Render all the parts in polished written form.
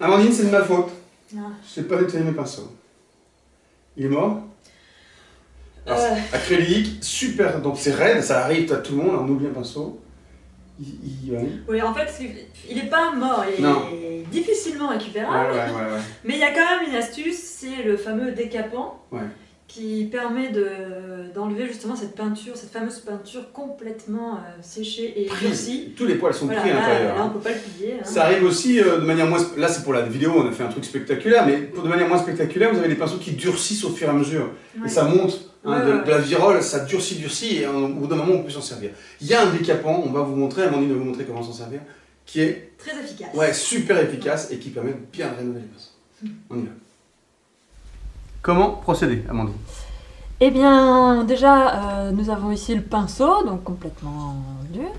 Amandine, c'est de ma faute. Ah. Je n'ai pas nettoyé mes pinceaux. Il est mort. Acrylique, super, donc c'est raide, ça arrive à tout le monde, on oublie un pinceau. Oui, en fait, il n'est pas mort, il est difficilement récupérable. Ouais. Mais il y a quand même une astuce, c'est le fameux décapant qui permet d'enlever justement cette fameuse peinture complètement séchée et durcie. Tous les poils sont pris à l'intérieur. Là, on ne peut pas le plier. Hein. Ça arrive aussi de manière moins... Là, c'est pour la vidéo, on a fait un truc spectaculaire, mais de manière moins spectaculaire, vous avez des pinceaux qui durcissent au fur et à mesure. Et ça monte. De la virole, ça durcit, et au bout d'un moment, on peut s'en servir. Il y a un décapant, on va vous montrer, Amandine va vous montrer comment s'en servir, qui est très efficace. Ouais, super efficace et qui permet de bien rénover les pinceaux. On y va. Comment procéder, Amandine? Eh bien, déjà, nous avons ici le pinceau, donc complètement dur,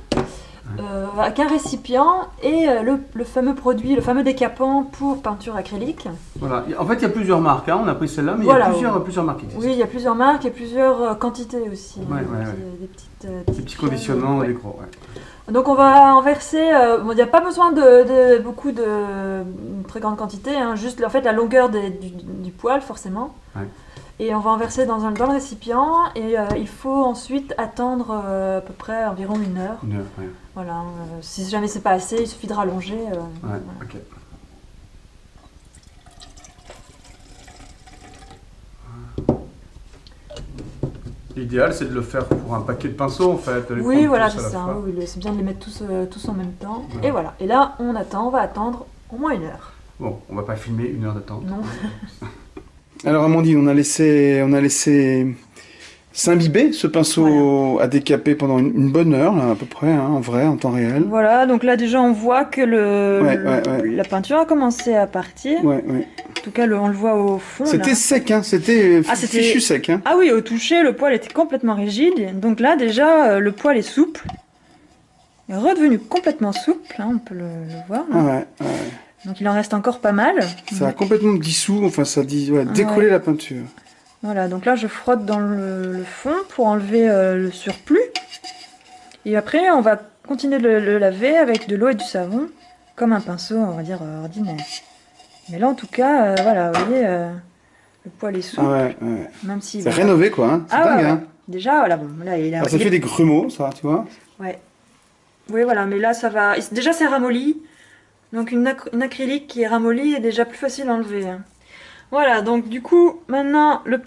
avec un récipient et le fameux produit, le fameux décapant pour peinture acrylique. Voilà. En fait, il y a plusieurs marques, hein. On a pris celle-là, mais voilà, il y a plusieurs marques. Oui, il y a plusieurs marques et plusieurs quantités aussi. Des petits conditionnements, des gros. Donc on va en verser, il n'y a pas besoin de beaucoup de très grande quantité, hein, juste en fait, la longueur du poil forcément. Et on va en verser dans le récipient et il faut ensuite attendre à peu près environ 1 heure. Voilà, si jamais c'est pas assez, il suffit de rallonger. Voilà. Ok. L'idéal, c'est de le faire pour un paquet de pinceaux en fait. Oui, voilà, c'est ça. Oui, c'est bien de les mettre tous en même temps. Voilà. Et voilà. Et là, on va attendre au moins 1 heure. Bon, on va pas filmer 1 heure d'attente. Non. Alors Amandine, on a laissé s'imbiber ce pinceau à décaper pendant une bonne heure, là, à peu près, hein, en vrai, en temps réel. Voilà, donc là déjà on voit que la peinture a commencé à partir. En tout cas, on le voit au fond. C'était sec, hein, c'était fichu sec. Hein. Ah oui, au toucher, le poil était complètement rigide. Donc là déjà, le poil est souple. Il est redevenu complètement souple, hein, on peut le voir. Là. Donc il en reste encore pas mal. Ça a complètement dissous, enfin ça a décollé la peinture. Voilà, donc là je frotte dans le fond pour enlever le surplus. Et après on va continuer de le laver avec de l'eau et du savon, comme un pinceau, on va dire, ordinaire. Mais là en tout cas, voilà, vous voyez, le poil est souple. Même si, c'est rénové quoi, hein. C'est dingue. Hein. Déjà, voilà, bon, là il a... Alors, ça fait des grumeaux, ça, tu vois. Oui, voilà, mais là ça va... Déjà c'est ramolli. Donc une acrylique qui est ramollie est déjà plus facile à enlever. Hein. Voilà, donc du coup, maintenant, les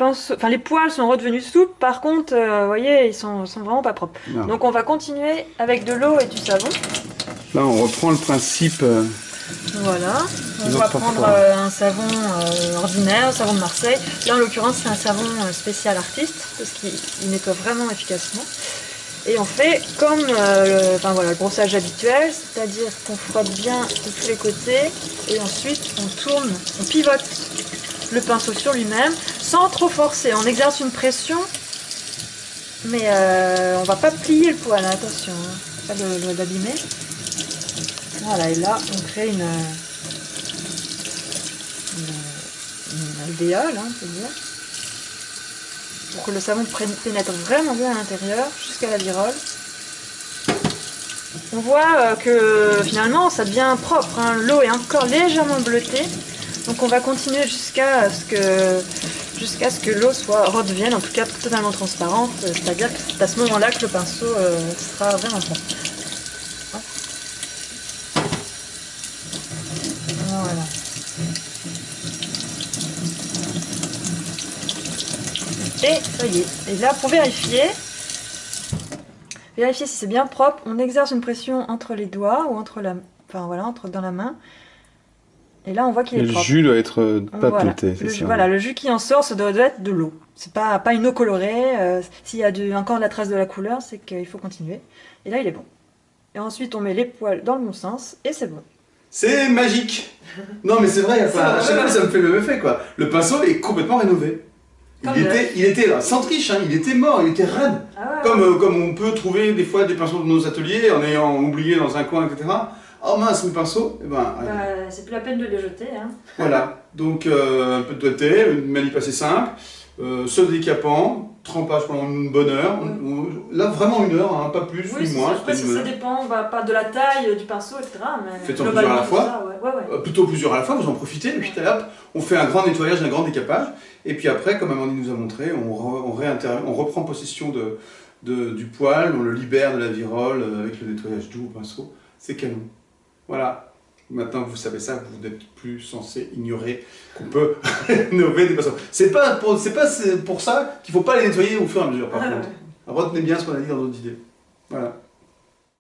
poils sont redevenus souples. Par contre, vous voyez, ils sont vraiment pas propres. Non. Donc on va continuer avec de l'eau et du savon. Là, on reprend le principe... Voilà, on va prendre un savon ordinaire, un savon de Marseille. Là, en l'occurrence, c'est un savon spécial artiste, parce qu'il nettoie vraiment efficacement. Et on fait comme le brossage habituel, c'est-à-dire qu'on frotte bien de tous les côtés et ensuite on pivote le pinceau sur lui-même sans trop forcer. On exerce une pression, mais on va pas plier le poil, attention, hein, pas l'abîmer. Voilà, et là on crée une alvéole, hein, on peut dire. Pour que le savon pénètre vraiment bien à l'intérieur, jusqu'à la virole. On voit que finalement ça devient propre, hein. L'eau est encore légèrement bleutée, donc on va continuer jusqu'à ce que l'eau redevienne en tout cas totalement transparente, c'est-à-dire que c'est à ce moment-là que le pinceau sera vraiment propre. Voilà. Et ça y est. Et là, pour vérifier si c'est bien propre, on exerce une pression entre les doigts ou dans la main. Et là, on voit qu'il est propre. Le jus doit être papoté, c'est ça. Voilà, le jus qui en sort, ça doit être de l'eau. C'est pas une eau colorée. S'il y a encore de la trace de la couleur, c'est qu'il faut continuer. Et là, il est bon. Et ensuite, on met les poils dans le bon sens et c'est bon. C'est magique. Non, mais c'est vrai, à chaque fois, ça me fait le même effet, quoi. Le pinceau est complètement rénové. Il était là, sans triche, hein, il était mort, il était raide. Comme on peut trouver des fois des pinceaux dans nos ateliers en ayant oublié dans un coin, etc. Oh mince, mes pinceaux, c'est plus la peine de les jeter. Hein. Voilà, donc un peu de doigté, une manip assez simple, ce décapant, trempage pendant une bonne heure. Là, vraiment une heure, hein, pas plus ni moins. Après, ça dépend pas de la taille du pinceau, etc. Mais faites-en plusieurs à la fois. Ça, plutôt plusieurs à la fois, vous en profitez, puis hop, on fait un grand nettoyage, un grand décapage. Et puis après, comme Amandine nous a montré, on reprend possession du poil, on le libère de la virole avec le nettoyage doux au pinceau. C'est canon. Voilà. Maintenant que vous savez ça, vous n'êtes plus censé ignorer qu'on peut rénover des pinceaux. C'est pas pour ça qu'il ne faut pas les nettoyer au fur et à mesure, par contre. Retenez bien ce qu'on a dit dans notre idée. Voilà.